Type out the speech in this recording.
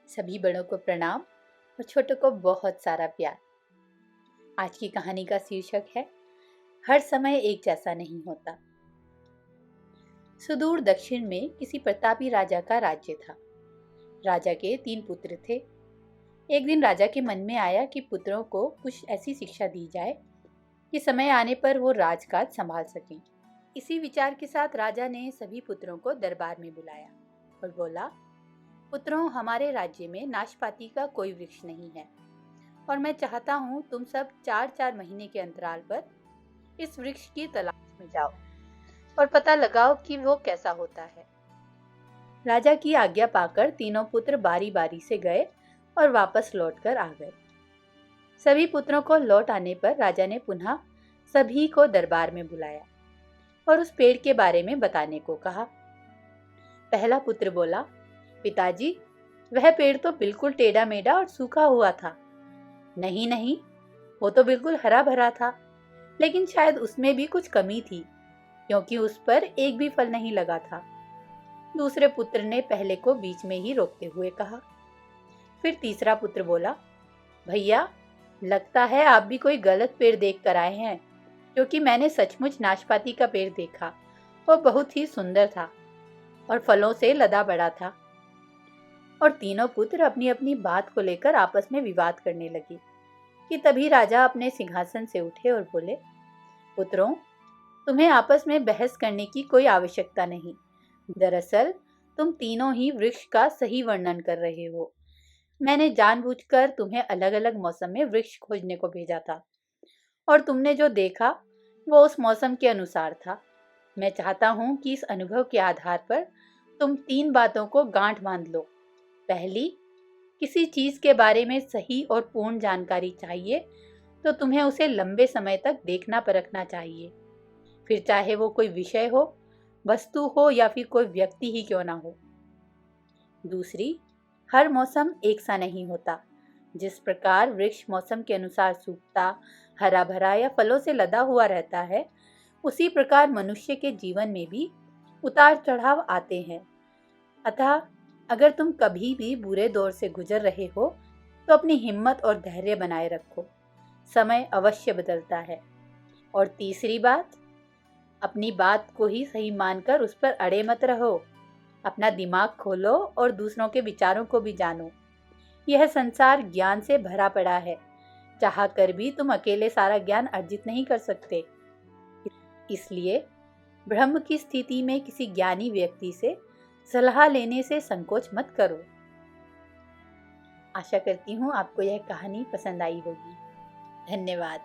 सभी बड़ों को प्रणाम और छोटों को बहुत सारा प्यार। आज की कहानी का शीर्षक है हर समय एक जैसा नहीं होता। सुदूर दक्षिण में किसी प्रतापी राजा का राज्य था। राजा के 3 पुत्र थे। एक दिन राजा के मन में आया कि पुत्रों को कुछ ऐसी शिक्षा दी जाए कि समय आने पर वो राजकाज संभाल सकें। इसी विचार के साथ राजा ने सभी पुत्रों को दरबार में बुलाया और बोला, पुत्रों, हमारे राज्य में नाशपाती का कोई वृक्ष नहीं है और मैं चाहता हूँ तुम सब 4-4 महीने के अंतराल पर इस वृक्ष की तलाश में जाओ और पता लगाओ कि वो कैसा होता है। राजा की आज्ञा पाकर तीनों पुत्र बारी बारी से गए और वापस लौटकर आ गए। सभी पुत्रों को लौट आने पर राजा ने पुनः सभी को दरबार में बुलाया और उस पेड़ के बारे में बताने को कहा। पहला पुत्र बोला, पिताजी, वह पेड़ तो बिल्कुल टेढ़ा मेढ़ा और सूखा हुआ था। नहीं नहीं, वो तो बिल्कुल हरा भरा था, लेकिन शायद उसमें भी कुछ कमी थी क्योंकि उस पर एक भी फल नहीं लगा था। दूसरे पुत्र ने पहले को बीच में ही रोकते हुए कहा। फिर तीसरा पुत्र बोला, भैया, लगता है आप भी कोई गलत पेड़ देख कर आए हैं, क्योंकि मैंने सचमुच नाशपाती का पेड़ देखा। वो बहुत ही सुंदर था और फलों से लदा बड़ा था। और तीनों पुत्र अपनी अपनी बात को लेकर आपस में विवाद करने लगे कि तभी राजा अपने सिंहासन से उठे और बोले, पुत्रों, तुम्हें आपस में बहस करने की कोई आवश्यकता नहीं। दरअसल तुम तीनों ही वृक्ष का सही वर्णन कर रहे हो। मैंने जानबूझकर तुम्हें अलग अलग मौसम में वृक्ष खोजने को भेजा था और तुमने जो देखा वो उस मौसम के अनुसार था। मैं चाहता हूँ कि इस अनुभव के आधार पर तुम 3 बातों को गांठ बांध लो। पहली, किसी चीज के बारे में सही और पूर्ण जानकारी चाहिए तो तुम्हें उसे लंबे समय तक देखना परखना चाहिए, फिर चाहे वो कोई विषय हो, वस्तु हो या फिर कोई व्यक्ति ही क्यों ना हो। दूसरी, हर मौसम एक सा नहीं होता। जिस प्रकार वृक्ष मौसम के अनुसार सूखता, हरा भरा या फलों से लदा हुआ रहता है, उसी प्रकार मनुष्य के जीवन में भी उतार चढ़ाव आते हैं। अतः अगर तुम कभी भी बुरे दौर से गुजर रहे हो तो अपनी हिम्मत और धैर्य बनाए रखो। समय अवश्य बदलता है। और तीसरी बात, अपनी बात को ही सही मानकर उस पर अड़े मत रहो। अपना दिमाग खोलो और दूसरों के विचारों को भी जानो। यह संसार ज्ञान से भरा पड़ा है। चाह कर भी तुम अकेले सारा ज्ञान अर्जित नहीं कर सकते। इसलिए ब्रह्म की स्थिति में किसी ज्ञानी व्यक्ति से सलाह लेने से संकोच मत करो। आशा करती हूँ आपको यह कहानी पसंद आई होगी। धन्यवाद।